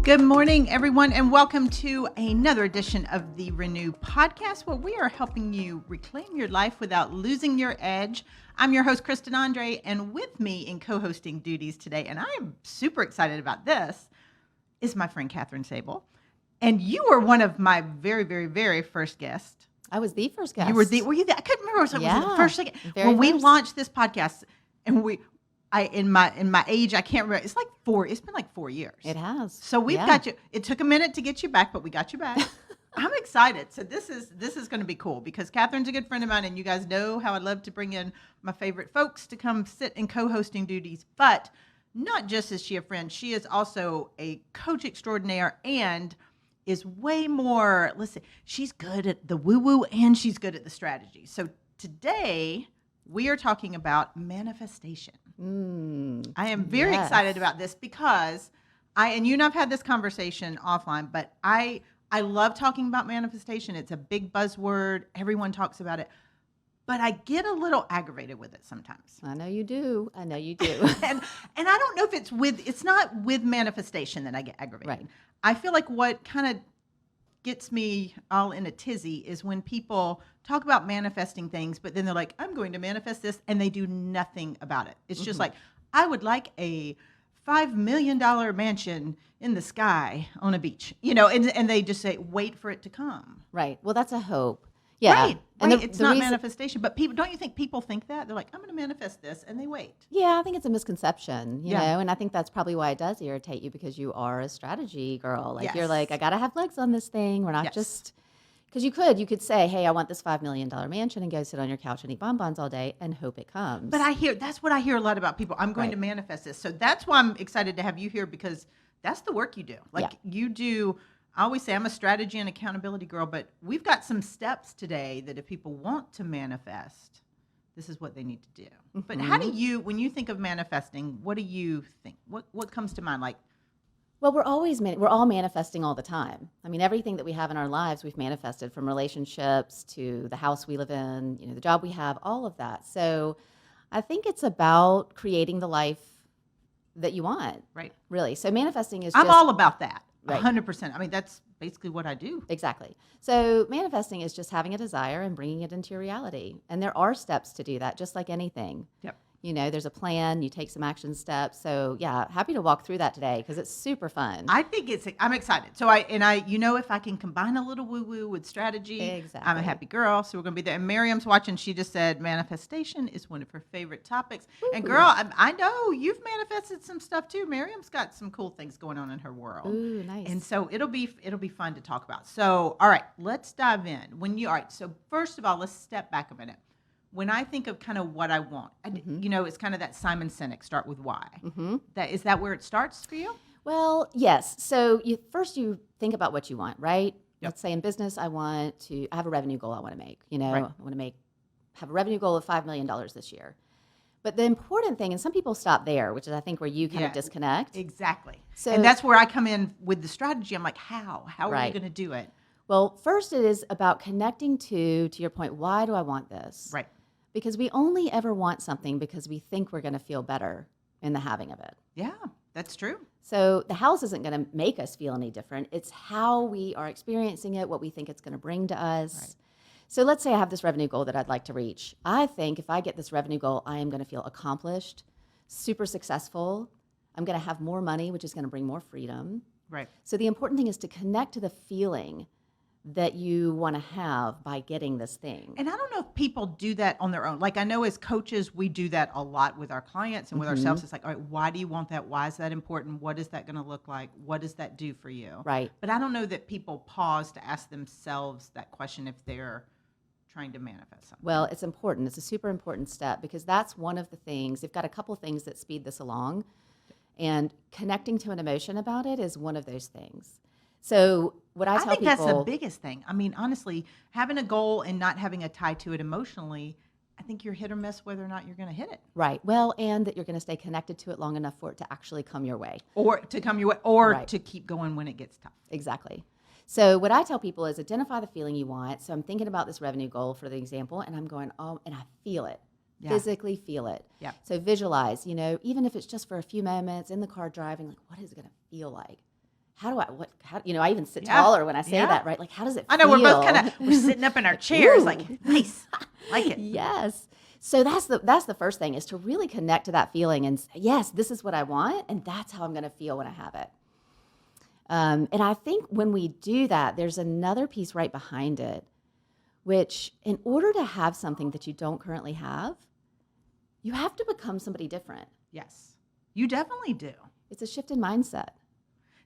Good morning, everyone, and welcome to another edition of the Renew podcast, where we are helping you reclaim your life without losing your edge. I'm your host, Kristen Andre, and with me in co-hosting duties today, and I am super excited about this, is my friend Kathryn Sabol. And you were one of my very, very, very first guests. I was the first guest. Were you the, I couldn't remember. Was it the first, second? When we launched this podcast, and in my age, I can't remember. It's been like 4 years. It has. So we've got you. It took a minute to get you back, but we got you back. I'm excited. So this is going to be cool because Kathryn's a good friend of mine, and you guys know how I love to bring in my favorite folks to come sit in co-hosting duties. But not just is she a friend, she is also a coach extraordinaire and is way more. Listen, she's good at the woo-woo and she's good at the strategy. So today we are talking about manifestation. I am very excited about this because and you and I've had this conversation offline, but I love talking about manifestation. It's a big buzzword. Everyone talks about it, but I get a little aggravated with it sometimes. I know you do. and I don't know if it's not with manifestation that I get aggravated. Right. I feel like what kind of gets me all in a tizzy is when people talk about manifesting things, but then they're like, I'm going to manifest this, and they do nothing about it. It's just like, I would like a $5 million mansion in the sky on a beach, and they just say, wait for it to come. Right. Well, that's a hope. Yeah. Right. And it's not manifestation, but people, don't you think people think that? They're like, I'm going to manifest this, and they wait. Yeah, I think it's a misconception, you know, and I think that's probably why it does irritate you because you are a strategy girl. Like you're like, I got to have legs on this thing. We're not just, because you could say, hey, I want this $5 million mansion and go sit on your couch and eat bonbons all day and hope it comes. But that's what I hear a lot about people. I'm going to manifest this. So that's why I'm excited to have you here because that's the work you do. You do. I always say I'm a strategy and accountability girl, but we've got some steps today that if people want to manifest, this is what they need to do. But how do you, when you think of manifesting, what do you think? What comes to mind? Like, well, we're all manifesting all the time. I mean, everything that we have in our lives, we've manifested, from relationships to the house we live in, the job we have, all of that. So I think it's about creating the life that you want. Right. Really. So manifesting is I'm all about that. Right. 100%. I mean, that's basically what I do. Exactly. So manifesting is just having a desire and bringing it into your reality. And there are steps to do that, just like anything. Yep. There's a plan, you take some action steps. So yeah, happy to walk through that today because it's super fun. I think I'm excited. So if I can combine a little woo-woo with strategy, exactly. I'm a happy girl. So we're going to be there. And Miriam's watching. She just said manifestation is one of her favorite topics. Ooh. And girl, I know you've manifested some stuff too. Miriam's got some cool things going on in her world. Ooh, nice. And so it'll be fun to talk about. So, all right, let's dive in. So first of all, let's step back a minute. When I think of kind of what I want, it's kind of that Simon Sinek, start with why. Is that where it starts for you? Well, yes. So first you think about what you want, right? Yep. Let's say in business, I have a revenue goal I want to make. Right. I want to have a revenue goal of $5 million this year. But the important thing, and some people stop there, which is I think where you kind of disconnect. Exactly. And that's where I come in with the strategy. I'm like, how are we going to do it? Well, first it is about connecting to your point, why do I want this? Right. Because we only ever want something because we think we're going to feel better in the having of it. Yeah, that's true. So the house isn't going to make us feel any different. It's how we are experiencing it, what we think it's going to bring to us. Right. So let's say I have this revenue goal that I'd like to reach. I think if I get this revenue goal, I am going to feel accomplished, super successful. I'm going to have more money, which is going to bring more freedom. Right. So the important thing is to connect to the feeling that you want to have by getting this thing. And I don't know if people do that on their own. Like I know as coaches, we do that a lot with our clients and with ourselves. It's like, all right, why do you want that? Why is that important? What is that going to look like? What does that do for you? Right. But I don't know that people pause to ask themselves that question if they're trying to manifest something. Well, it's important. It's a super important step because that's one of the things. They've got a couple things that speed this along. And connecting to an emotion about it is one of those things. So what I tell think people, that's the biggest thing. I mean, honestly, having a goal and not having a tie to it emotionally, I think you're hit or miss whether or not you're going to hit it. Right. Well, and that you're going to stay connected to it long enough for it to actually come your way. Or to come your way, or to keep going when it gets tough. Exactly. So what I tell people is identify the feeling you want. So I'm thinking about this revenue goal for the example, and I'm going, oh, and I feel it. Yeah. Physically feel it. Yeah. So visualize, even if it's just for a few moments in the car driving, like, what is it going to feel like? I even sit Yeah. taller when I say Yeah. that, right? Like, how does it I know feel? we're both we're sitting up in our chairs, Ooh. like, nice, like it. Yes. So that's the first thing, is to really connect to that feeling and say, yes, this is what I want, and that's how I'm going to feel when I have it. And I think when we do that, there's another piece right behind it, which in order to have something that you don't currently have, you have to become somebody different. Yes, you definitely do. It's a shift in mindset.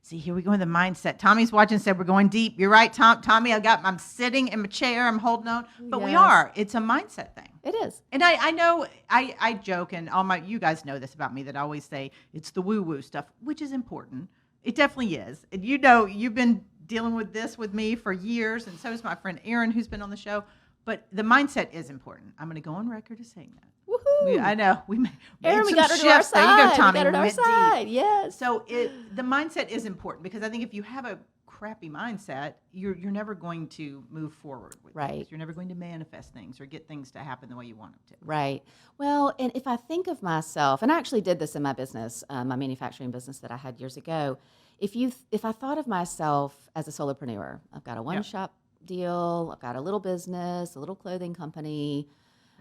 See, here we go in the mindset. Tommy's watching and said, we're going deep. You're right, Tommy. I'm sitting in my chair. I'm holding on. But we Yes. are. It's a mindset thing. It is. And I know, I joke, and you guys know this about me, that I always say it's the woo-woo stuff, which is important. It definitely is. And you've been dealing with this with me for years, and so does my friend Erin, who's been on the show. But the mindset is important. I'm going to go on record as saying that. Woohoo! I know. We made Erin, we some got her to our shifts. side. There you go, Tommy. We got her to our went deep. side. Yes. So the mindset is important, because I think if you have a crappy mindset, you're never going to move forward with Right. things. You're never going to manifest things or get things to happen the way you want them to. Right. Well, and if I think of myself, and I actually did this in my business, my manufacturing business that I had years ago, if I thought of myself as a solopreneur, I've got a one-shop deal, I've got a little business, a little clothing company,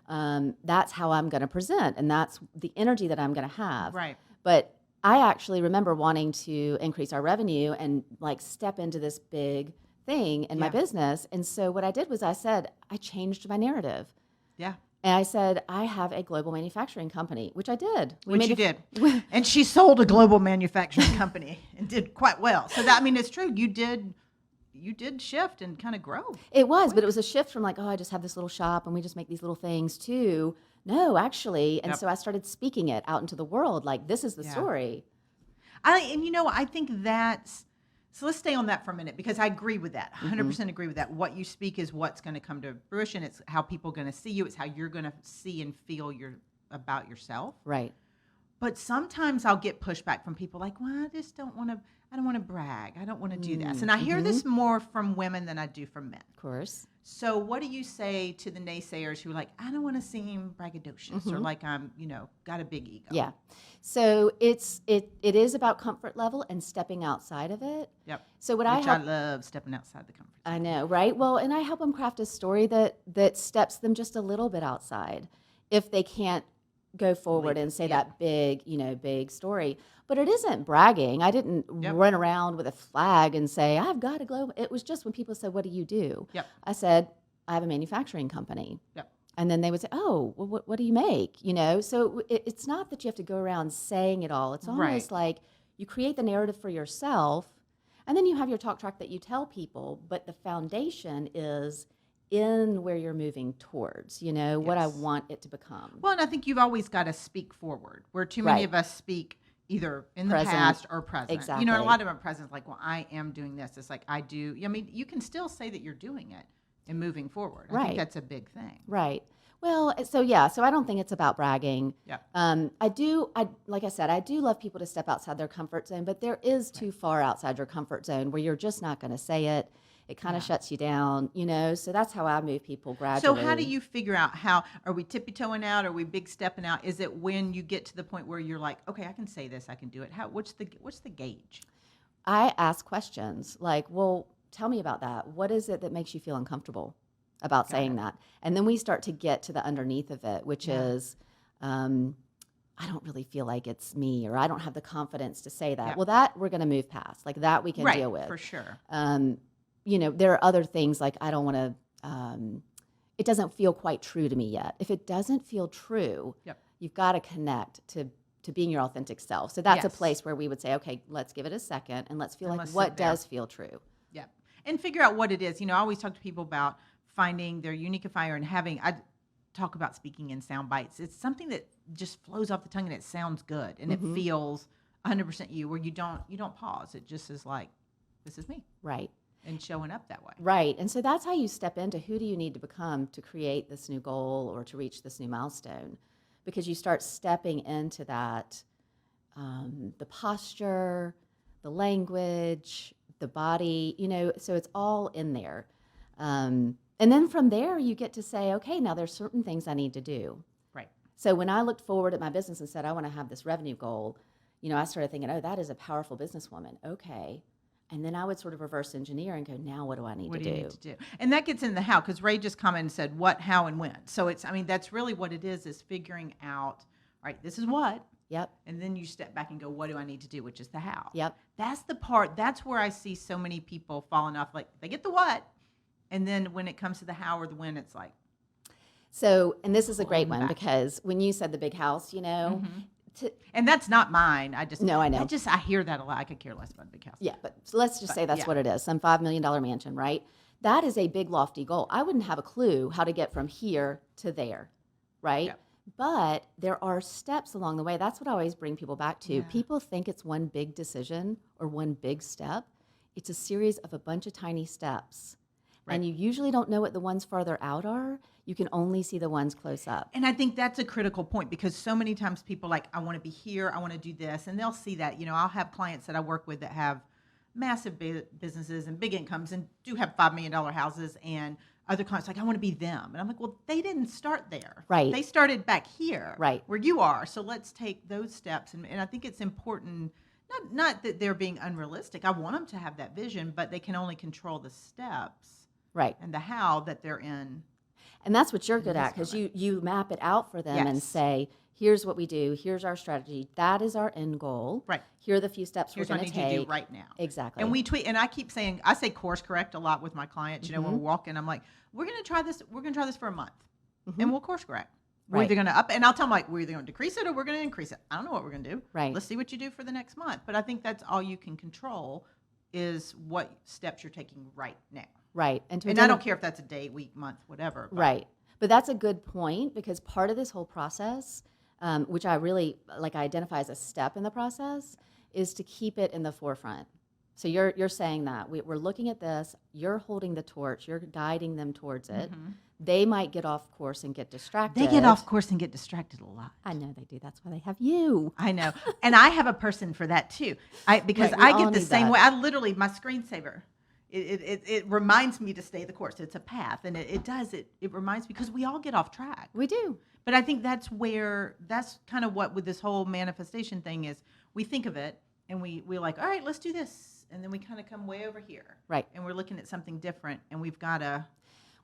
that's how I'm going to present, and that's the energy that I'm going to have. Right. But I actually remember wanting to increase our revenue and like step into this big thing in my business. And so what I did was I changed my narrative. Yeah. And I said, I have a global manufacturing company, which I did. Which you did. And she sold a global manufacturing company and did quite well. So it's true. You did shift and kind of grow. It was, but it was a shift from like, oh, I just have this little shop and we just make these little things, to no, actually. And so I started speaking it out into the world. Like, this is the story. I think so let's stay on that for a minute, because I agree with that. 100% agree with that. What you speak is what's going to come to fruition. It's how people are going to see you. It's how you're going to see and feel about yourself. Right. But sometimes I'll get pushback from people like, well, I don't want to brag. I don't want to do this. And I hear this more from women than I do from men. Of course. So what do you say to the naysayers who are like, I don't want to seem braggadocious or like I'm, got a big ego? Yeah. So it is about comfort level and stepping outside of it. Yep. So I love stepping outside the comfort zone. I know, right? Well, and I help them craft a story that steps them just a little bit outside if they can't go forward and say that big story. But it isn't bragging. I didn't run around with a flag and say, I've got a global. It was just when people said, what do you do? Yep. I said, I have a manufacturing company. Yep. And then they would say, oh, well, what do you make? So it's not that you have to go around saying it all. It's almost like you create the narrative for yourself, and then you have your talk track that you tell people, but the foundation is in where you're moving towards, what I want it to become. Well, and I think you've always got to speak forward, where too many of us speak either in the past or present. Exactly. A lot of them present, like, well, I am doing this. It's like, I do. I mean, you can still say that you're doing it and moving forward. I think that's a big thing. Right. Well, so I don't think it's about bragging. Yeah. Like I said, I do love people to step outside their comfort zone, but there is too far outside your comfort zone where you're just not going to say it. It kind of shuts you down, so that's how I move people gradually. So how do you figure out are we tippy-toeing out? Are we big stepping out? Is it when you get to the point where you're like, okay, I can say this, I can do it. What's the gauge? I ask questions like, well, tell me about that. What is it that makes you feel uncomfortable about saying that? And then we start to get to the underneath of it, which is, I don't really feel like it's me, or I don't have the confidence to say that. Yeah. Well, that we're going to move past. Like that we can deal with. For sure. There are other things like I don't want to, it doesn't feel quite true to me yet. If it doesn't feel true, you've got to connect to being your authentic self. So that's a place where we would say, okay, let's give it a second and let's feel like what does feel true. Yeah. And figure out what it is. I always talk to people about finding their unifier and I talk about speaking in sound bites. It's something that just flows off the tongue and it sounds good and it feels 100% you, where you don't pause. It just is like, this is me. Right. And showing up that way. Right. And so that's how you step into who do you need to become to create this new goal or to reach this new milestone, because you start stepping into that, the posture, the language, the body, so it's all in there. And then from there you get to say, okay, now there's certain things I need to do. Right. So when I looked forward at my business and said, I want to have this revenue goal, I started thinking, oh, that is a powerful businesswoman. Okay. And then I would sort of reverse engineer and go, now what do I need What to do you do? need to do? And that gets in the how, because Ray just commented and said what, how, and when. So it's, I mean, that's really what it is figuring out, all right, this is what. Yep. And then you step back and go, what do I need to do, which is the how. Yep. That's the part, that's where I see so many people falling off. Like, they get the what, and then when it comes to the how or the when, it's like. So, and this is a great Pulling one back. because when you said the big house, And that's not mine. No, I know. I hear that a lot. I could care less about a big house. yeah, but so let's just say that's what it is, some $5 million mansion, right? That is a big lofty goal. I wouldn't have a clue how to get from here to there, right? Yep. But there are steps along the way. That's what I always bring people back to. Yeah. People think it's one big decision or one big step. It's a series of a bunch of tiny steps. Right. And you usually don't know what the ones farther out are. You can only see the ones close up. And I think that's a critical point, because so many times people like, I want to be here, I want to do this, and they'll see that. I'll have clients that I work with that have massive businesses and big incomes and do have $5 million houses, and other clients like, I want to be them. And I'm like, well, they didn't start there. Right. They started back here, right, where you are. So let's take those steps. And I think it's important, not that they're being unrealistic. I want them to have that vision, but they can only control the steps, right, and the how that they're in. And that's what you're good at, because you map it out for them and say, here's what we do, here's our strategy, that is our end goal. Right. Here are the few steps Here's we're what I going need to take. to do right now. Exactly. And we tweet, and I keep saying, I say course correct a lot with my clients. When we're walking, I'm like, we're going to try this for a month, and we'll course correct. We're either going to up, and I'll tell them, like, we're either going to decrease it or we're going to increase it. I don't know what we're going to do. Right. Let's see what you do for the next month. But I think that's all you can control, is what steps you're taking right now. Right. And I don't care if that's a day, week, month, whatever. But. Right. But that's a good point, because part of this whole process, which I really identify as a step in the process, is to keep it in the forefront. So you're saying that we're looking at this, you're holding the torch, you're guiding them towards it. Mm-hmm. They might get off course and get distracted. They get off course and get distracted a lot. I know they do. That's why they have you. I know. And I have a person for that too. Because Right, we I all get the need same that. way. I literally, my screensaver, it reminds me to stay the course. It's a path, and it reminds me, because we all get off track. We do. But I think that's kind of what with this whole manifestation thing is, we think of it and we're like, all right, let's do this. And then we kind of come way over here. Right. And we're looking at something different, and we've got to.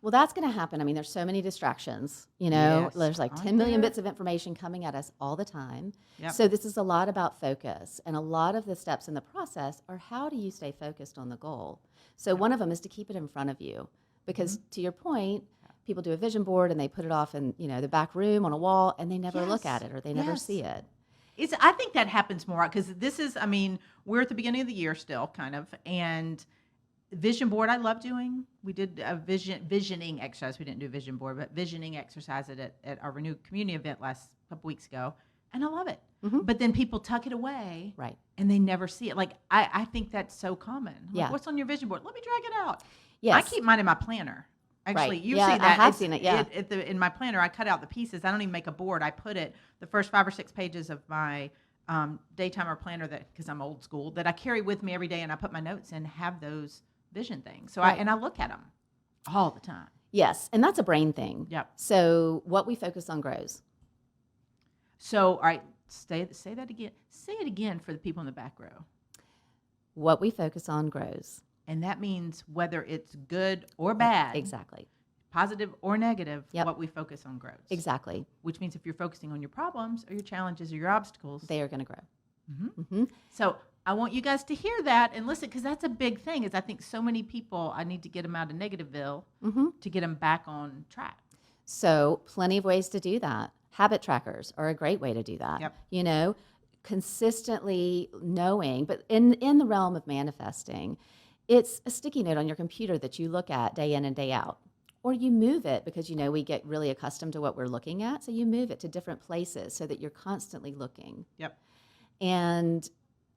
Well, that's going to happen. I mean, there's so many distractions, There's like Aren't 10 million there? bits of information coming at us all the time. Yep. So this is a lot about focus. And a lot of the steps in the process are, how do you stay focused on the goal? So one of them is to keep it in front of you. Because to your point, people do a vision board and they put it off in, the back room on a wall, and they never look at it, or they never see it. I think that happens more, because we're at the beginning of the year still, kind of, and vision board I love doing. We did a visioning exercise. We didn't do a vision board, but visioning exercise at our Renewed Community event last couple weeks ago, and I love it. Mm-hmm. But then people tuck it away, right, and they never see it. Like, I think that's so common. Like, yeah. What's on your vision board? Let me drag it out. Yes. I keep mine in my planner. Actually, right. you yeah, see that. I have seen it, yeah. In my planner, I cut out the pieces. I don't even make a board. I put it, the first 5 or 6 pages of my daytimer planner, because I'm old school, that I carry with me every day, and I put my notes in, have those vision things. So right. I look at them all the time. Yes, and that's a brain thing. Yep. So what we focus on grows. So, all right, say that again. Say it again for the people in the back row. What we focus on grows. And that means whether it's good or bad. Exactly. Positive or negative, Yep. what we focus on grows. Exactly. Which means if you're focusing on your problems or your challenges or your obstacles, They are going to grow. Mm-hmm. Mm-hmm. So I want you guys to hear that and listen, because that's a big thing. Is I think so many people, I need to get them out of Negativeville Mm-hmm. to get them back on track. So plenty of ways to do that. Habit trackers are a great way to do that. Yep. Consistently knowing, but in the realm of manifesting, it's a sticky note on your computer that you look at day in and day out. Or you move it, because we get really accustomed to what we're looking at. So you move it to different places so that you're constantly looking. Yep. And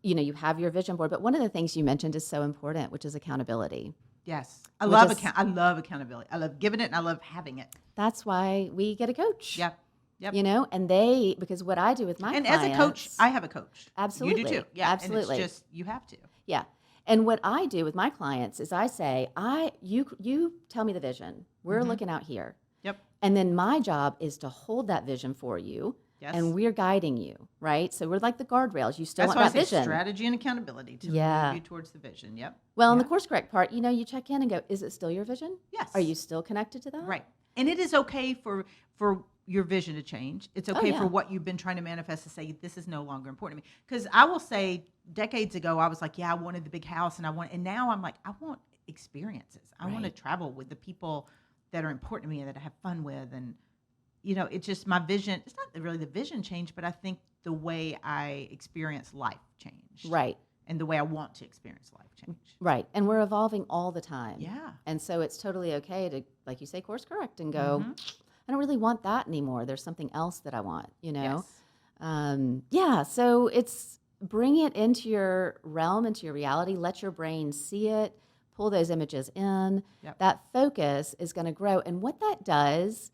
you have your vision board, but one of the things you mentioned is so important, which is accountability. Yes. I love accountability. I love giving it, and I love having it. That's why we get a coach. Yep. Yep. And because what I do with my clients. And as a coach, I have a coach. Absolutely. You do too. Yeah. Absolutely. And it's just, you have to. Yeah. And what I do with my clients is I say, you tell me the vision. We're looking out here. Yep. And then my job is to hold that vision for you, Yes. and we're guiding you, right? So we're like the guardrails. You still That's want why I that say vision. strategy and accountability to Yeah. move you towards the vision. Yep. Well, in the Yep. course correct part, you check in and go, is it still your vision? Yes. Are you still connected to that? Right. And it is okay for your vision to change. It's okay yeah. for what you've been trying to manifest to say, this is no longer important to me. Because I will say, decades ago, I was like, yeah, I wanted the big house, and now I'm like, I want experiences. I want to Right. travel with the people that are important to me and that I have fun with. And, it's just my vision. It's not really the vision change, but I think the way I experience life changed. Right. And the way I want to experience life change. Right. And we're evolving all the time. Yeah. And so it's totally okay to, like you say, course correct and go, Mm-hmm. I don't really want that anymore. There's something else that I want, Yes. Yeah. So it's bring it into your realm, into your reality. Let your brain see it, pull those images in. Yep. That focus is going to grow. And what that does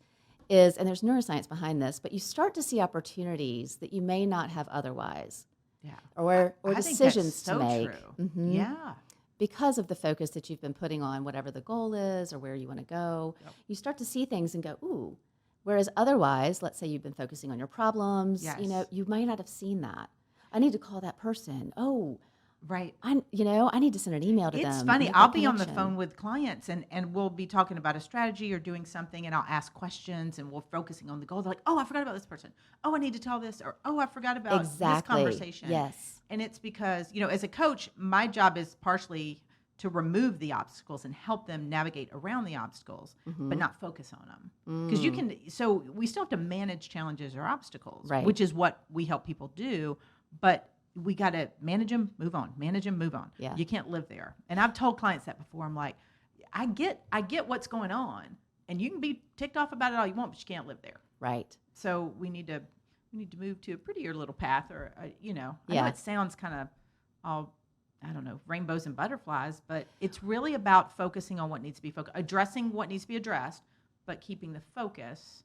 is, and there's neuroscience behind this, but you start to see opportunities that you may not have otherwise. Yeah. Or I think that's decisions so to make. True. Mhm. Yeah. Because of the focus that you've been putting on whatever the goal is or where you want to go, Yep. you start to see things and go, ooh. Whereas otherwise, let's say you've been focusing on your problems, Yes. you might not have seen that. I need to call that person. Oh, Right. I need to send an email to them. It's and funny. make I'll that be on the connection. phone with clients and we'll be talking about a strategy or doing something, and I'll ask questions and we're focusing on the goal. They're like, oh, I forgot about this person. Oh, I need to tell this, or oh, I forgot about this Exactly. conversation. Yes. And it's because, as a coach, my job is partially to remove the obstacles and help them navigate around the obstacles, but not focus on them. Because so we still have to manage challenges or obstacles, Right. which is what we help people do. But we got to manage them, move on, manage them, move on. Yeah. You can't live there. And I've told clients that before. I'm like, I get what's going on, and you can be ticked off about it all you want, but you can't live there. Right. So we need to move to a prettier little path, or I know Yeah. it sounds kind of all, I don't know, rainbows and butterflies, but it's really about focusing on what needs to be focused, addressing what needs to be addressed, but keeping the focus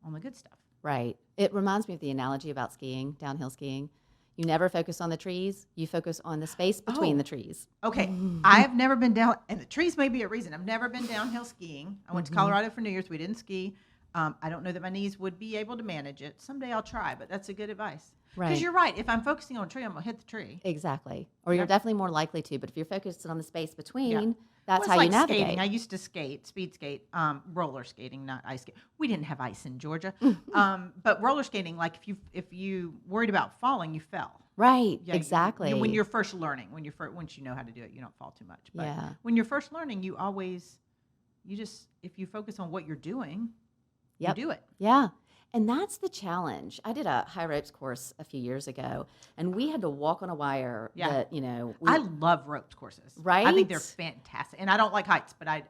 on the good stuff. Right. It reminds me of the analogy about skiing, downhill skiing. You never focus on the trees. You focus on the space between the trees. Okay. I have never been down, and the trees may be a reason. I've never been downhill skiing. I went to Colorado for New Year's. We didn't ski. I don't know that my knees would be able to manage it. Someday I'll try, but that's a good advice. Right. Because you're right. If I'm focusing on a tree, I'm going to hit the tree. Exactly. Or you're Yep. definitely more likely to. But if you're focused on the space between, Yeah. that's Well, how it's you like navigate. skating. I used to skate, speed skate, roller skating, not ice skate. We didn't have ice in Georgia. But roller skating, like if you worried about falling, you fell. Right. Yeah, Exactly. when you're first learning, once you know how to do it, you don't fall too much. But Yeah. when you're first learning, if you focus on what you're doing, Yep. you do it. Yeah. And that's the challenge. I did a high ropes course a few years ago, and we had to walk on a wire Yeah. that, I love ropes courses. Right? I think they're fantastic. And I don't like heights, but I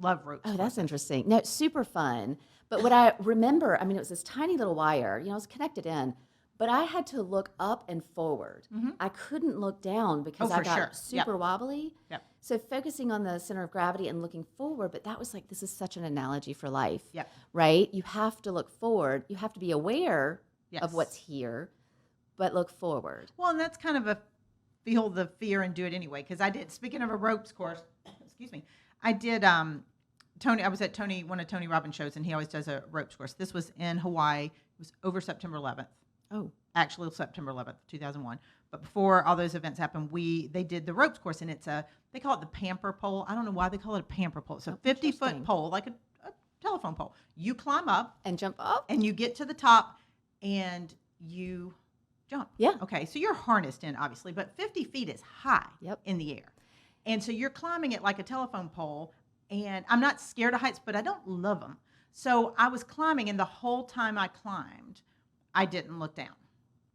love ropes. Oh, that's courses. interesting. No, it's super fun. But what I remember, it was this tiny little wire, it was connected in, but I had to look up and forward. I couldn't look down because Oh, I for got sure. super wobbly. Yep. So focusing on the center of gravity and looking forward, but that was like, this is such an analogy for life, Yep. right? You have to look forward. You have to be aware Yes. of what's here, but look forward. Well, and that's kind of a feel the fear and do it anyway. Because speaking of a ropes course, excuse me, I did, I was at one of Tony Robbins' shows, and he always does a ropes course. This was in Hawaii. It was over September 11th. Oh, Actually, September 11th, 2001. But before all those events happened, they did the ropes course, and they call it the pamper pole. I don't know why they call it a pamper pole. It's a 50-foot interesting. pole, like a telephone pole. You climb up, and jump up. and you get to the top, and you jump. Yeah. Okay, so you're harnessed in, obviously, but 50 feet is high Yep. in the air. And so you're climbing it like a telephone pole, and I'm not scared of heights, but I don't love them. So I was climbing, and the whole time I climbed, I didn't look down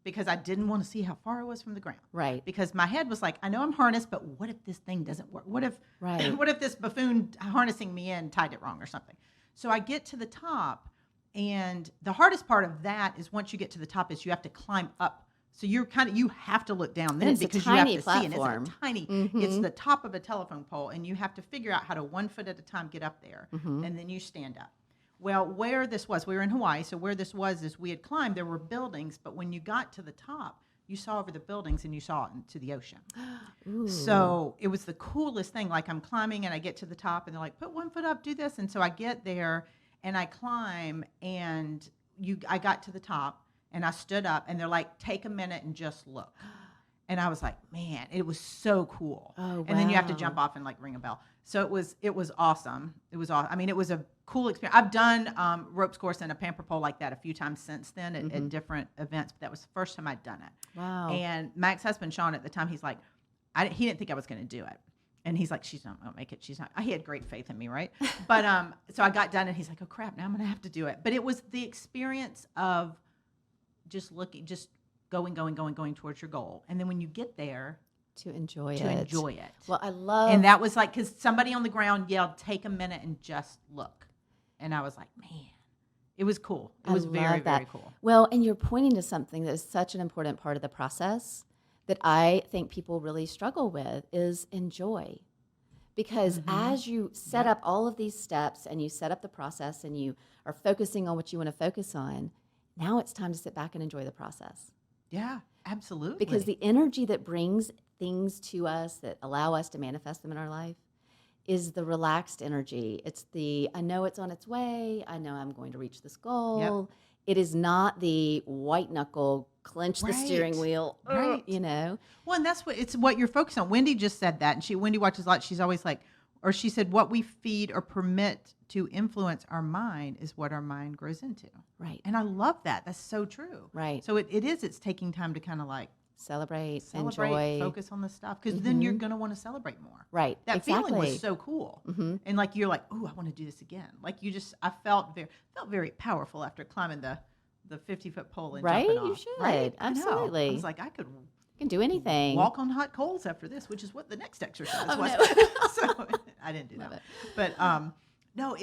because I didn't want to see how far I was from the ground. Right. Because my head was like, I know I'm harnessed, but what if this thing doesn't work? What if Right. what if this buffoon harnessing me in tied it wrong or something? So I get to the top, and the hardest part of that is once you get to the top is you have to climb up. So you have to look down then it's a because you have tiny to see, and platform. it's a tiny, Mhm. it's the top of a telephone pole, and you have to figure out how to 1 foot at a time get up there, Mhm. and then you stand up. Well, where this was, we were in Hawaii, so where this was is we had climbed, there were buildings, but when you got to the top, you saw over the buildings and you saw into the ocean. Ooh. So it was the coolest thing. Like I'm climbing and I get to the top and they're like, put 1 foot up, do this. And so I get there and I climb and I got to the top and I stood up, and they're like, take a minute and just look. And I was like, man, it was so cool. Oh, And then you have to wow. jump off and like ring a bell. So it was awesome. It was awesome. I mean, it was a cool experience. I've done ropes course and a pamper pole like that a few times since then at different events, but that was the first time I'd done it. Wow. And Mac's husband, Sean, at the time, he's like, he didn't think I was going to do it. And he's like, she's not going to make it. She's not. He had great faith in me, right? But so I got done, and he's like, oh, crap, now I'm going to have to do it. But it was the experience of just going towards your goal. And then when you get there, to enjoy it. Well, I love. And that was like, because somebody on the ground yelled, take a minute and just look. And I was like, man, it was cool. It was very, very cool. Well, and you're pointing to something that is such an important part of the process that I think people really struggle with is enjoy. Because as you set up all of these steps and you set up the process and you are focusing on what you want to focus on, now it's time to sit back and enjoy the process. Yeah, absolutely. Because the energy that brings things to us that allow us to manifest them in our life is the relaxed energy. It's the, I know it's on its way. I know I'm going to reach this goal. Yep. It is not the white knuckle, clench the steering wheel, you know. Well, and it's what you're focused on. Wendy just said that, and Wendy watches a lot. She's always like, or she said, what we feed or permit to influence our mind is what our mind grows into. Right. And I love that. That's so true. Right. So it's taking time to kind of like celebrate, enjoy, focus on the stuff, because then you're going to want to celebrate more. Right. That feeling was so cool. And like, you're like, oh, I want to do this again. Like I felt very powerful after climbing the 50-foot pole and jumping off. You should. Right? Absolutely. I was like, I can do anything. Walk on hot coals after this, which is what the next exercise was. No. So I didn't do that. But no,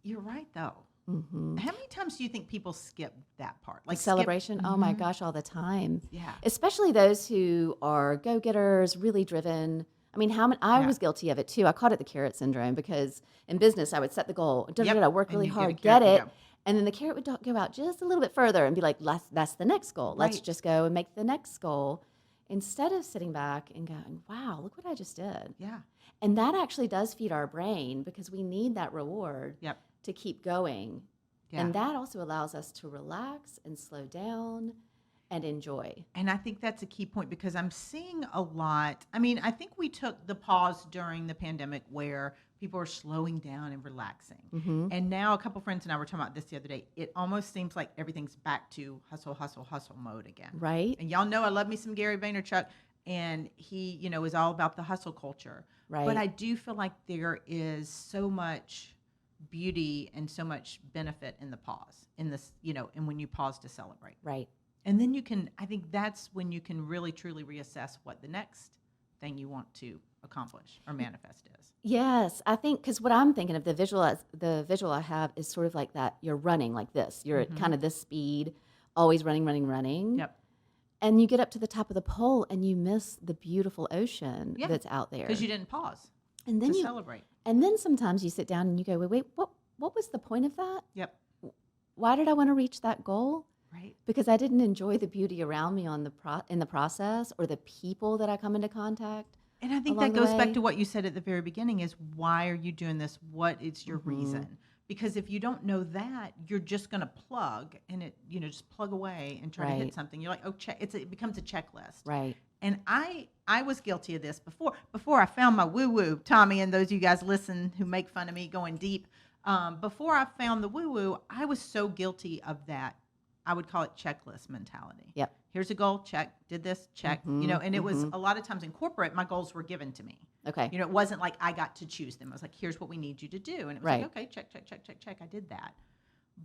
you're right though. How many times do you think people skip that part? Like celebration? Oh my gosh, all the time. Yeah. Especially those who are go-getters, really driven. I mean, I was guilty of it too. I called it the carrot syndrome, because in business I would set the goal, work really hard, get it, and then the carrot would go out just a little bit further and be like, that's the next goal. Right. Let's just go and make the next goal, instead of sitting back and going, wow, look what I just did. Yeah. And that actually does feed our brain, because we need that reward to keep going. Yeah. And that also allows us to relax and slow down and enjoy. And I think that's a key point, because I'm seeing a lot. I mean, I think we took the pause during the pandemic where people are slowing down and relaxing. And now a couple friends and I were talking about this the other day. It almost seems like everything's back to hustle mode again. Right. And y'all know I love me some Gary Vaynerchuk, and he, is all about the hustle culture. Right. But I do feel like there is so much beauty and so much benefit in the pause, in this, and when you pause to celebrate. Right. And then I think that's when you can really truly reassess what the next thing you want to accomplish or manifest is. Yes, I think, because what I'm thinking of, the visual I have is sort of like that. You're running like this. You're at kind of this speed, always running. Yep. And you get up to the top of the pole and you miss the beautiful ocean that's out there. Because you didn't pause and then to celebrate. And then sometimes you sit down and you go, wait, what was the point of that? Yep. Why did I want to reach that goal? Right. Because I didn't enjoy the beauty around me in the process, or the people that I come into contact. And I think that goes back to what you said at the very beginning, is why are you doing this? What is your reason? Because if you don't know that, you're just going to plug and just plug away and try to hit something. You're like, oh, it becomes a checklist. Right. And I was guilty of this before I found my woo-woo, Tommy, and those of you guys listen who make fun of me going deep. Before I found the woo-woo, I was so guilty of that. I would call it checklist mentality. Yep. Here's a goal, check, did this, check, and it was a lot of times in corporate, my goals were given to me. Okay. It wasn't like I got to choose them. I was like, here's what we need you to do. And it was like, okay, check. I did that.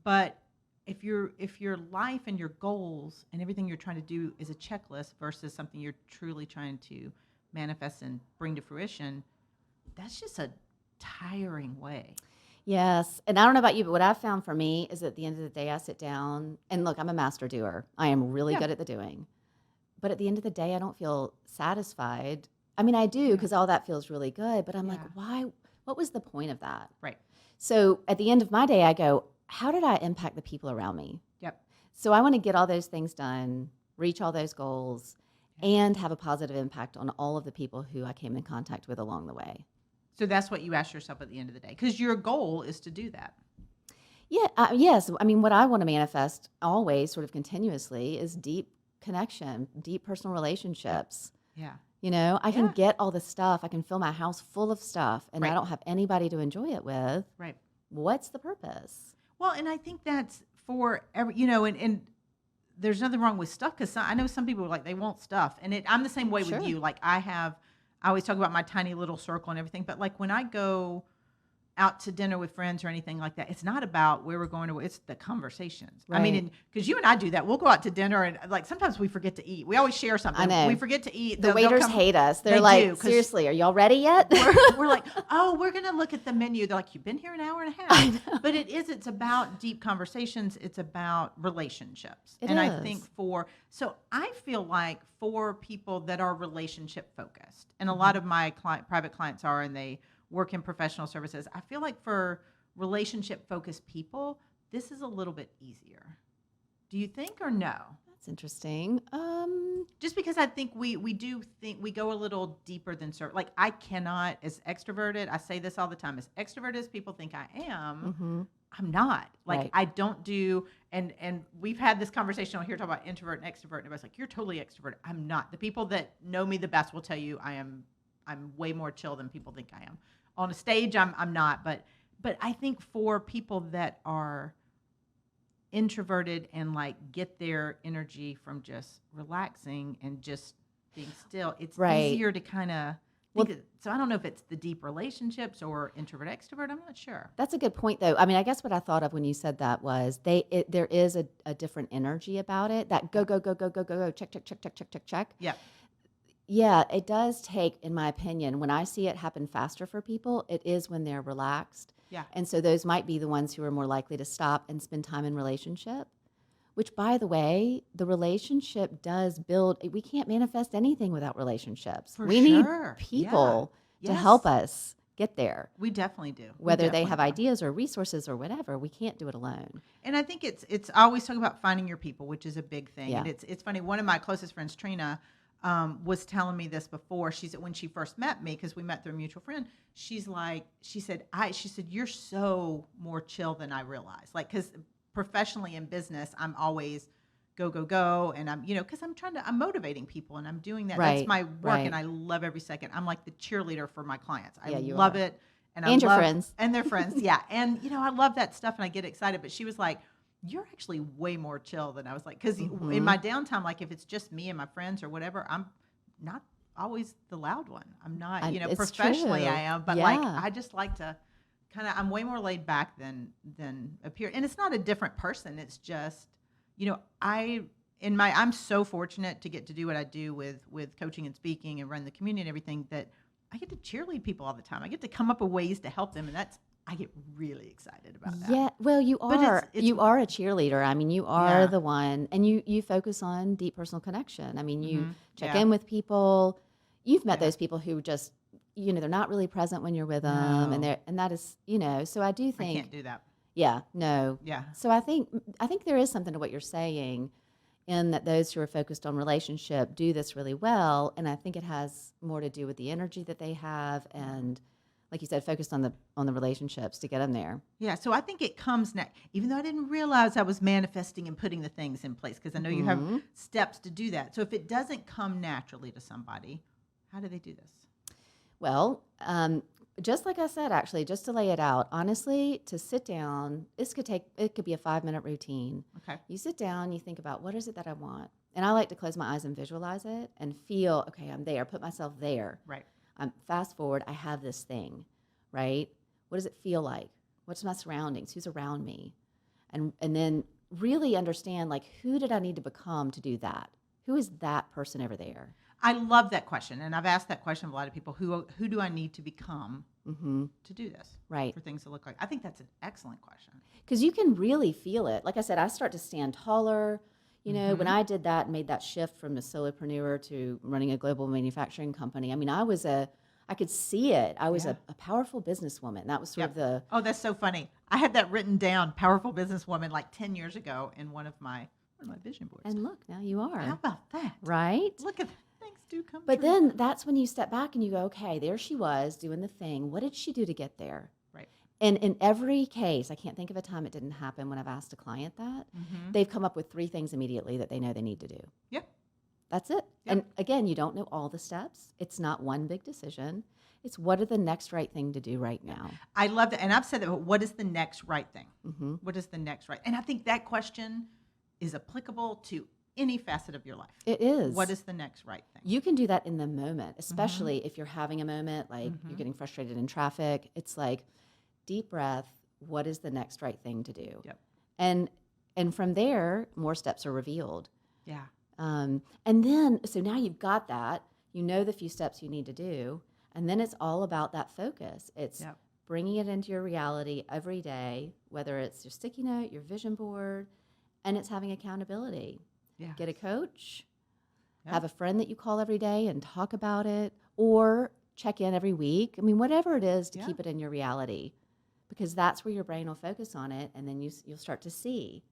But if your life and your goals and everything you're trying to do is a checklist versus something you're truly trying to manifest and bring to fruition, that's just a tiring way. Yes. And I don't know about you, but what I've found for me is at the end of the day, I sit down and look, I'm a master doer. I am really good at the doing. But at the end of the day, I don't feel satisfied. I mean, I do, because all that feels really good, but I'm like, why? What was the point of that? Right. So at the end of my day, I go, how did I impact the people around me? Yep. So I want to get all those things done, reach all those goals, and have a positive impact on all of the people who I came in contact with along the way. So that's what you ask yourself at the end of the day, because your goal is to do that. Yeah, yes. I mean, what I want to manifest always, sort of continuously, is deep connection, deep personal Yeah. relationships. Yeah. You know, I can Yeah. get all this stuff. I can fill my house full of stuff, and I Right. don't have anybody to enjoy it with. Right. What's the purpose? Well, and I think that's for every, and there's nothing wrong with stuff because I know some people are like they want stuff, and I'm the same way with Sure. you. Like I always talk about my tiny little circle and everything, but like when I go out to dinner with friends or anything like that, it's not about where we're going to. It's the conversations. I mean, Right. because you and I do that. We'll go out to dinner and like sometimes we forget to eat. We always share I something. We know. forget to eat. The They'll waiters come. hate us. They're They like, do because seriously, are y'all ready yet? we're like, oh, we're gonna look at the menu. They're like, you've been here an hour and a I half. know. But it's about deep conversations. It's about relationships. It And I think is. so I feel like for people that are relationship focused, and a Mhm. lot of my private clients are, and they work in professional services. I feel like for relationship focused people, this is a little bit easier. Do you think or no? That's interesting. Just because I think we do think we go a little deeper than like I cannot as extroverted. I say this all the time. As extroverted as people think I am, Mhm. I'm not. Like Right. I don't do. And we've had this conversation on here talking about introvert and extrovert. And everybody's like, you're totally extroverted. I'm not. The people that know me the best will tell you I'm way more chill than people think I am. On a stage, I'm not. But I think for people that are introverted and like get their energy from just relaxing and just being still, it's Right. easier to kind of Well, think so I don't know if it's the deep relationships or introvert extrovert. I'm not sure. that's a good point, though. I mean, I guess what I thought of when you said that was there is a different energy about it. That go, Yeah. go, go, go, go, go, go, check, check, check, check, check, check, check. Yeah. Yeah, it does take, in my opinion, when I see it happen faster for people, it is when they're relaxed. Yeah. And so those might be the ones who are more likely to stop and spend time in relationship, which, by the way, the relationship does build. We can't manifest anything without relationships. For We need sure. Yeah. people to help Yes. us get there. We definitely do. We Whether they definitely have do. ideas or resources or whatever, we can't do it alone. And I think it's I always talk about finding your people, which is a big thing. Yeah. And it's funny. One of my closest friends, Trina, was telling me this before. She said when she first met me, because we met through a mutual friend, she said you're so more chill than I realized. Like because professionally in business, I'm always go go go, and because I'm motivating people and I'm doing that. That's Right, my work, right. and I love every second. I'm like the cheerleader for my clients. I Yeah, you love are. it. And And your friends. and their friends, yeah. And I love that stuff, and I get excited. But she was like, "You're actually way more chill than I was like." Because in Mhm. my downtime, like if it's just me and my friends or whatever, I'm not always the loud one. I'm not, It's professionally true. I am, but like Yeah. I just like to I'm way more laid back than appear. And it's not a different person. It's just, I'm so fortunate to get to do what I do with coaching and speaking and run the community and everything that I get to cheerlead people all the time. I get to come up with ways to help them, and I get really excited about that. Yeah, well, you But are it's you are a cheerleader. I mean, you are Yeah. the one, and you focus on deep personal connection. I mean, you check Yeah. in with people. You've met Yeah. those people who just, they're not really present when you're with them, and No. that is, so I do I think, can't do that. yeah, no. Yeah. So I think there is something to what you're saying, in that those who are focused on relationship do this really well, and I think it has more to do with the energy that they have, and like you said, focused on the relationships to get them there. Yeah, so I think it comes next, even though I didn't realize I was manifesting and putting the things in place, because I know you have Mhm. steps to do that. So if it doesn't come naturally to somebody, how do they do this? Well, just like I said, actually, just to lay it out, honestly, to sit down, it could be a 5-minute routine. Okay. You sit down, you think about what is it that I want. And I like to close my eyes and visualize it and feel, okay, I'm there, put myself there. Right. Fast forward, I have this thing, right? What does it feel like? What's my surroundings? Who's around me? And then really understand, like, who did I need to become to do that? Who is that person over there? I love that question, and I've asked that question of a lot of people. Who do I need to become Mm-hmm. to do this? Right. For things to look like. I think that's an excellent question. Because you can really feel it. Like I said, I start to stand taller. When I did that and made that shift from the solopreneur to running a global manufacturing company, I mean, I could see it. I was Yeah. a powerful businesswoman. That was sort of the, Oh, that's so funny. I had that written down, powerful businesswoman, like 10 years ago in one of my vision boards. and look, now you are. How about that? Right? Look at that. Things do come But true. then that's when you step back and you go, okay, there she was doing the thing. What did she do to get there? Right. And in every case, I can't think of a time it didn't happen when I've asked a client that. They've come up with 3 things immediately that they know they need to do. Yep. That's it. Yep. And again, you don't know all the steps. It's not one big decision. It's what are the next right thing to do right now. I love that. And I've said that, but what is the next right thing? Mm-hmm. What is the next right? And I think that question is applicable to any facet of your life. It is. What is the next right thing? You can do that in the moment, especially if you're having a moment like you're getting frustrated in traffic. It's like deep breath. What is the next right thing to do? Yep. And from there, more steps are revealed. Yeah. And then, so now you've got that. You know the few steps you need to do. And then it's all about that focus. It's bringing it into your reality every day, whether it's your sticky note, your vision board, and it's having accountability. Yeah. Get a coach, have a friend that you call every day and talk about it, or check in every week. I mean, whatever it is to keep it in your reality, because that's where your brain will focus on it, and then you'll start to see.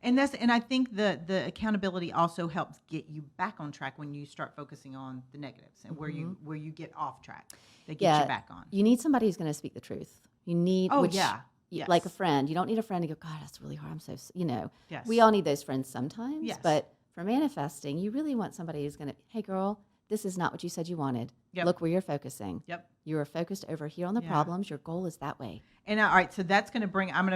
And I think the accountability also helps get you back on track when you start focusing on the negatives and where you get off track. They get you back on. You need somebody who's going to speak the truth. You need Yes. like a friend. You don't need a friend to go, God, that's really hard. I'm so, Yes. we all need those friends sometimes. Yes. But for manifesting, you really want somebody who's going to, hey, girl, this is not what you said you wanted. Yep. Look where you're focusing. Yep. You are focused over here on the problems. Your goal is that way. And all right, so I'm going to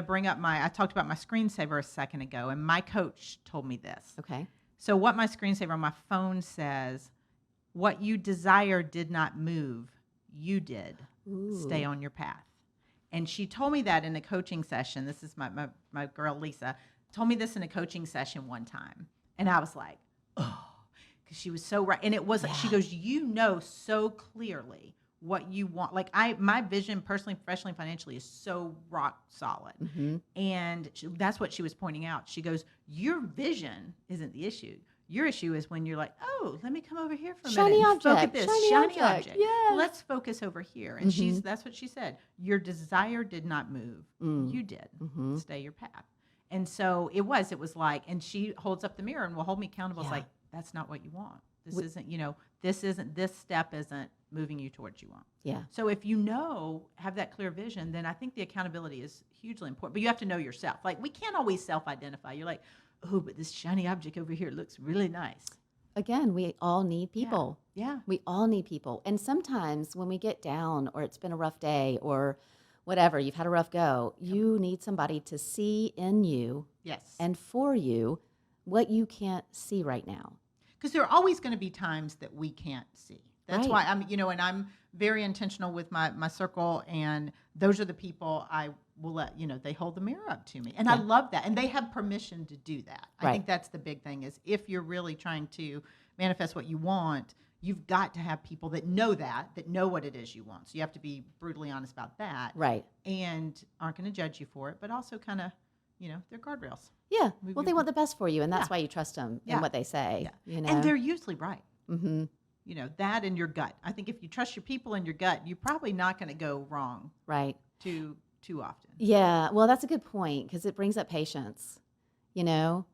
bring up I talked about my screensaver a second ago, and my coach told me this. Okay. So what my screensaver on my phone says, what you desire did not move, you did. Ooh. Stay on your path. And she told me that in a coaching session. This is my girl, Lisa, told me this in a coaching session one time. And I was like, oh, because she was so right. And it was like, she goes, you know so clearly what you want. Like my vision personally, professionally, financially is so rock solid. Mm-hmm. And that's what she was pointing out. She goes, your vision isn't the issue. Your issue is when you're like, oh, let me come over here for a Shiny minute. Object. Look at this shiny object. Yes. Let's focus over here. And that's what she said. Your desire did not move. You did. Stay your path. And so it was like, and she holds up the mirror and will hold me accountable. It's like, that's not what you want. This step isn't moving you towards you want. Yeah. So if have that clear vision, then I think the accountability is hugely important. But you have to know yourself. Like, we can't always self-identify. You're like, oh, but this shiny object over here looks really nice. Again, we all need people. Yeah. We all need people. And sometimes when we get down or it's been a rough day or whatever, you've had a rough go, you need somebody to see in you and for you what you can't see right now. Because there are always going to be times that we can't see. That's why and I'm very intentional with my circle, and those are the people I will let, they hold the mirror up to me. And I love that. And they have permission to do that. I think that's the big thing is if you're really trying to manifest what you want, you've got to have people that know what it is you want. So you have to be brutally honest about that. Right. And aren't going to judge you for it, but also kind of, they're guardrails. Yeah. Well, they want the best for you, and that's why you trust them and what they say. Yeah. And they're usually right. Mm-hmm. That and your gut. I think if you trust your people and your gut, you're probably not going to go wrong. Right. Too often. Yeah. Well, that's a good point because it brings up patience. Yep.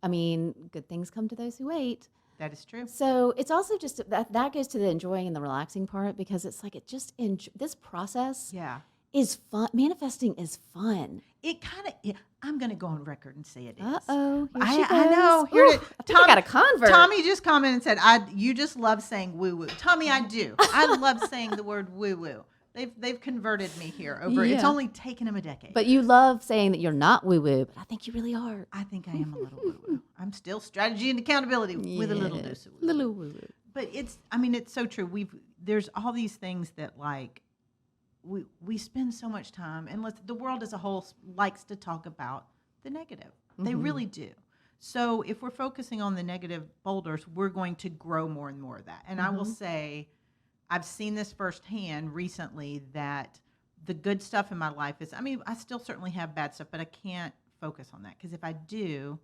I mean, good things come to those who wait. That is true. So it's also just that goes to the enjoying and the relaxing part because it's like this process is fun. Manifesting is fun. It kind of. I'm going to go on record and say it is. Uh-oh. I know. Here I think I got a convert. Tommy just commented and said, you just love saying woo-woo. Tommy, I do. I love saying the word woo-woo. They've converted me here over. It's only taken him a decade. But you love saying that you're not woo-woo, but I think you really are. I think I am a little woo-woo. I'm still strategy and accountability with a little dose of woo-woo. Little woo-woo. But it's so true. There's all these things that like we spend so much time, and the world as a whole likes to talk about the negative. They really do. So if we're focusing on the negative boulders, we're going to grow more and more of that. And I will say, I've seen this firsthand recently that the good stuff in my life I still certainly have bad stuff, but I can't focus on that because if I do,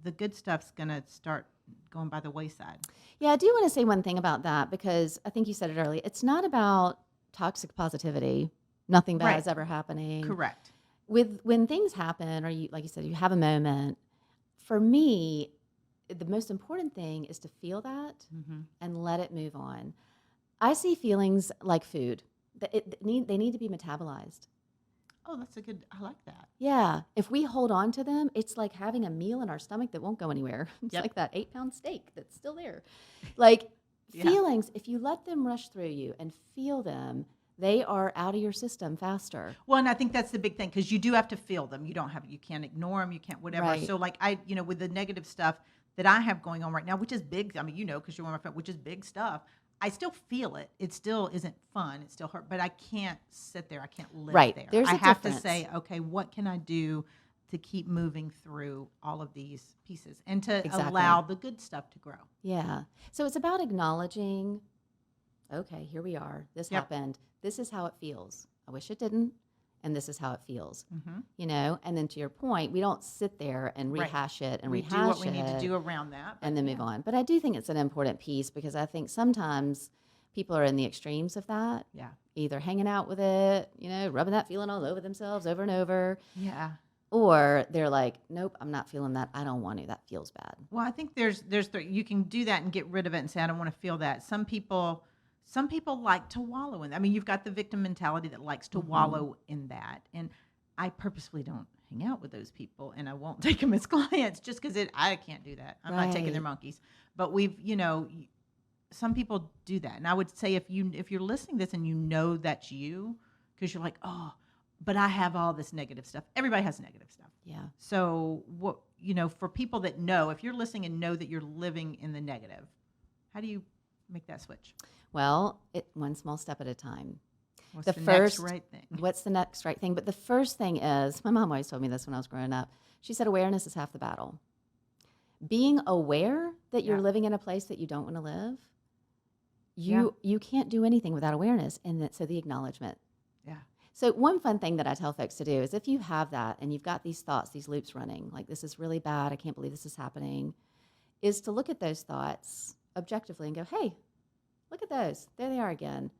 the good stuff's going to start going by the wayside. Yeah, I do want to say one thing about that because I think you said it earlier. It's not about toxic positivity. Nothing bad is ever happening. Correct. When things happen, or you, like you said, you have a moment. For me, the most important thing is to feel that and let it move on. I see feelings like food. They need to be metabolized. Oh, that's a good, I like that. Yeah. If we hold on to them, it's like having a meal in our stomach that won't go anywhere. It's Yep. like that 8-pound steak that's still there. Like Yeah. feelings, if you let them rush through you and feel them, they are out of your system faster. Well, and I think that's the big thing because you do have to feel them. You can't ignore them. You can't whatever. Right. So like with the negative stuff that I have going on right now, which is big. I mean, because you're one of my friends, which is big stuff. I still feel it. It still isn't fun. It still hurt, but I can't sit there. I can't live Right. there. There's I a have difference. to say, okay, what can I do to keep moving through all of these pieces and to Exactly. allow the good stuff to grow? Yeah. So it's about acknowledging, okay, here we are. This Yep. happened. This is how it feels. I wish it didn't. And this is how it feels. Mm-hmm. And then to your point, we don't sit there and Right. rehash it and We rehash do what we it need to do around that. and then move on. But I do think it's an important piece because I think sometimes people are in the extremes of that, Yeah. either hanging out with it, rubbing that feeling all over themselves over and over, Yeah. or they're like, nope, I'm not feeling that. I don't want to. That feels bad. Well, I think you can do that and get rid of it and say I don't want to feel that. Some people like to wallow in that. I mean, you've got the victim mentality that likes to wallow in that. And I purposefully don't hang out with those people and I won't take them as clients just because I can't do that. I'm not taking their Right. monkeys. But some people do that. And I would say if you're listening to this and you know that's you, because you're like, oh, but I have all this negative stuff. Everybody has negative stuff. Yeah. So for people that know, if you're listening and know that you're living in the negative, how do you make that switch? Well, one small step at a time. What's The the next first- right thing? What's the next right thing? But the first thing is, my mom always told me this when I was growing up. She said, awareness is half the battle. Being aware that you're Yeah. living in a place that you don't want to live, Yeah. you can't do anything without awareness. And so the acknowledgement. Yeah. So one fun thing that I tell folks to do is if you have that and you've got these thoughts, these loops running, like this is really bad, I can't believe this is happening, is to look at those thoughts objectively and go, hey, look at those. There they are again.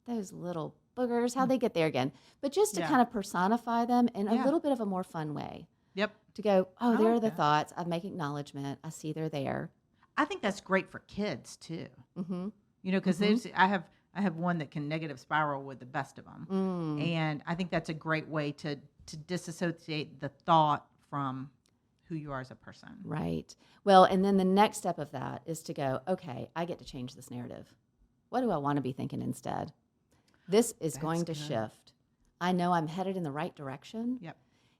Those little boogers, how'd they get there again? But just to Yeah. kind of personify them in a Yeah. little bit of a more fun way. Yep. To go, oh, I there like are the that. thoughts. I make acknowledgement. I see they're there. I think that's great for kids too. Mm-hmm. Because I have one that can negative spiral with the best of them. Mm. And I think that's a great way to disassociate the thought from who you are as a person. Right. Well, and then the next step of that is to go, okay, I get to change this narrative. What do I want to be thinking instead? This is going to good. shift. I know I'm headed in the right direction. Yep.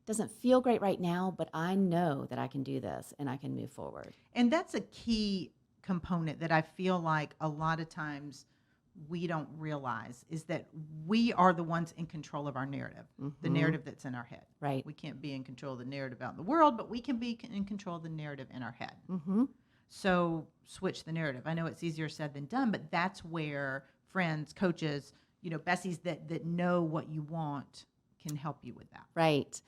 Doesn't feel great right now, but I know that I can do this and I can move forward. And that's a key component that I feel like a lot of times we don't realize is that we are the ones in control of our narrative, the narrative that's in our head. Right. We can't be in control of the narrative out in the world, but we can be in control of the narrative in our head. Mm-hmm. So switch the narrative. I know it's easier said than done, but that's where friends, coaches, Bessies that know what you want can help you with that. Right.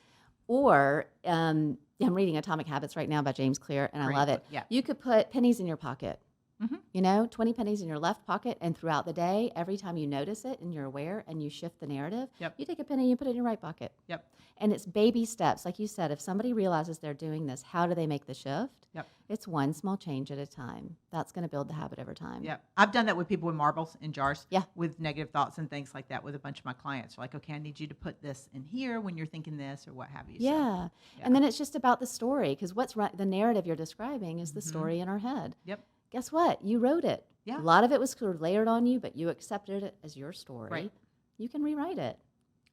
Or I'm reading Atomic Habits right now by James Clear, and Great I love it. book, yeah. You could put pennies in your pocket. Mhm. 20 pennies in your left pocket, and throughout the day, every time you notice it and you're aware and you shift the narrative, Yep. you take a penny and you put it in your right pocket. Yep. And it's baby steps. Like you said, if somebody realizes they're doing this, how do they make the shift? Yep. It's one small change at a time. That's going to build the habit over time. Yeah, I've done that with people with marbles in jars. Yeah. With negative thoughts and things like that with a bunch of my clients. They're like, okay, I need you to put this in here when you're thinking this or what have you. So, Yeah. And then it's just about the story, because the narrative you're describing is the Mhm. story in our head. Yep. Guess what? You wrote it. Yeah. A lot of it was sort of layered on you, but you accepted it as your story. Right. You can rewrite it.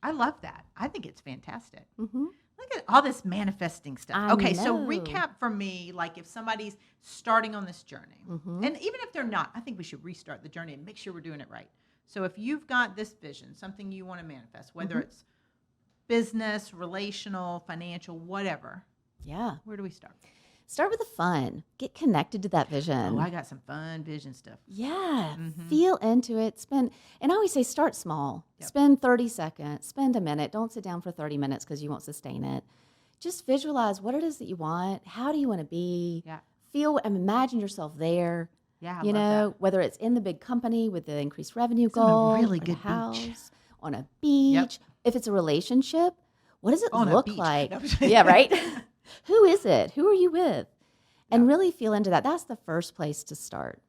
I love that. I think it's fantastic. Mm-hmm. Look at all this manifesting stuff. I Okay, so know. recap for me, like if somebody's starting on this journey, Mhm. and even if they're not, I think we should restart the journey and make sure we're doing it right. So if you've got this vision, something you want to manifest, whether Mhm. it's business, relational, financial, whatever, Yeah. where do we start? Start with the fun. Get connected to that vision. Oh, I got some fun vision stuff. Yeah. Mhm. Feel into it. And I always say start small. Yep. Spend 30 seconds. Spend a minute. Don't sit down for 30 minutes because you won't sustain it. Just visualize what it is that you want. How do you want to be? Yeah. Feel and imagine yourself there. Yeah, I You love know, that. whether it's in the big company with the increased revenue It's on a goal, really or good the beach. house, on a beach. If it's a relationship, what does it On a look beach. like? No. Yeah, right? Who is it? Who are you with? And really feel into that. That's the first place to start.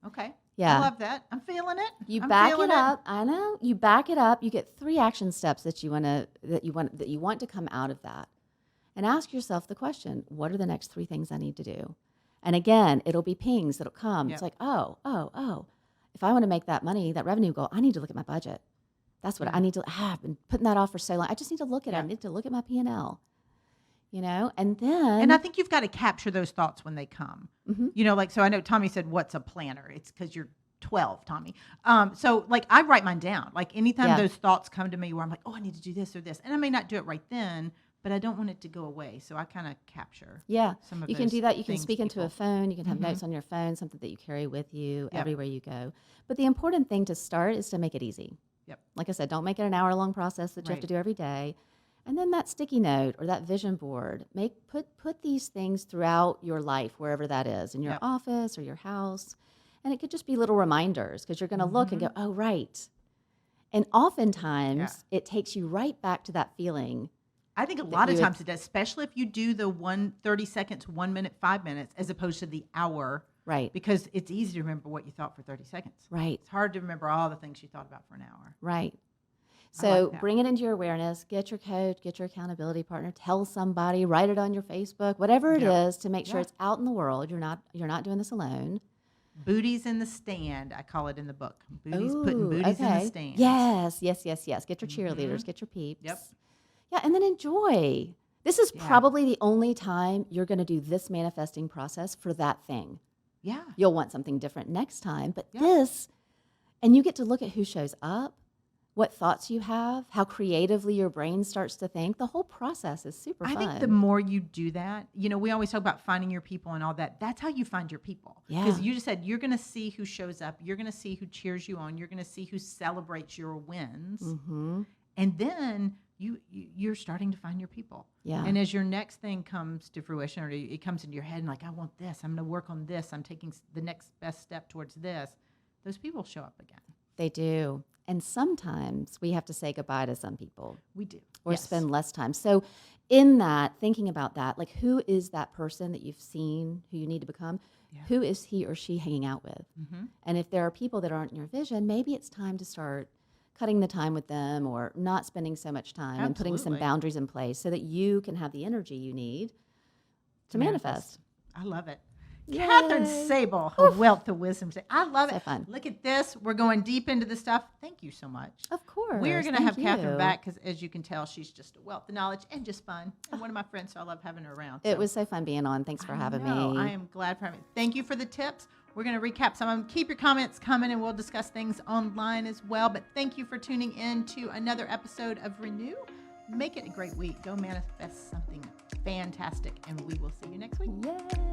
Okay. Yeah. I love that. I'm feeling it. You I'm back feeling it up. I know. You back it up. You get 3 action steps that you want to come out of that. And ask yourself the question, what are the next 3 things I need to do? And again, it'll be pings that'll come. Yep. It's like, oh. If I want to make that money, that revenue goal, I need to look at my budget. That's what I need to. I've been putting that off for so long. I just need to look at it. I need to look at my P&L. And then. And I think you've got to capture those thoughts when they come. So I know Tommy said, "What's a planner?" It's because you're 12, Tommy. So like I write mine down. Like anytime those thoughts come to me, where I'm like, "Oh, I need to do this or this," and I may not do it right then, but I don't want it to go away. So I kind of capture. Some of you can do that. You can speak into people. a phone. You can have notes on your phone, something that you carry with you everywhere you go. But the important thing to start is to make it easy. Yep. Like I said, don't make it an hour-long process that you have to do every day. And then that sticky note or that vision board, put these things throughout your life, wherever that is, in your office or your house. And it could just be little reminders because you're going to look and go, oh, right. And oftentimes it takes you right back to that feeling. I think a lot of times it does, especially if you do the 30 seconds, 1 minute, 5 minutes, as opposed to the hour. Right. Because it's easy to remember what you thought for 30 seconds. Right. It's hard to remember all the things you thought about for an hour. Right. So bring it into your awareness, get your coach, get your accountability partner, tell somebody, write it on your Facebook, whatever it is to make sure it's out in the world. You're not doing this alone. Booties in the stand, I call it in the book. Putting booties in the stand. Yes. Get your cheerleaders, get your peeps. Yep. Yeah, and then enjoy. This is probably the only time you're going to do this manifesting process for that thing. Yeah. You'll want something different next time, but and you get to look at who shows up, what thoughts you have, how creatively your brain starts to think. The whole process is super fun. I think the more you do that, we always talk about finding your people and all that. That's how you find your people. Because you just said you're going to see who shows up. You're going to see who cheers you on. You're going to see who celebrates your wins. Mm-hmm. And then you're starting to find your people. Yeah. And as your next thing comes to fruition or it comes into your head and like, I want this. I'm going to work on this. I'm taking the next best step towards this. Those people show up again. They do. And sometimes we have to say goodbye to some people. We do. Or spend less time. So in that, thinking about that, like who is that person that you've seen who you need to become? Yeah. Who is he or she hanging out with? Mm-hmm. And if there are people that aren't in your vision, maybe it's time to start cutting the time with them or not spending so much time and putting some boundaries in place so that you can have the energy you need to manifest. I love it. Yay. Kathryn Sabol, a wealth of wisdom. I love it. Fun. Look at this. We're going deep into the stuff. Thank you so much. Of course. We're going to have Kathryn back because, as you can tell, she's just a wealth of knowledge and just fun. And one of my friends, so I love having her around. It was so fun being on. Thanks for having me. I am glad for having me. Thank you for the tips. We're going to recap some of them. Keep your comments coming, and we'll discuss things online as well. But thank you for tuning in to another episode of Renew. Make it a great week. Go manifest something fantastic, and we will see you next week. Yay.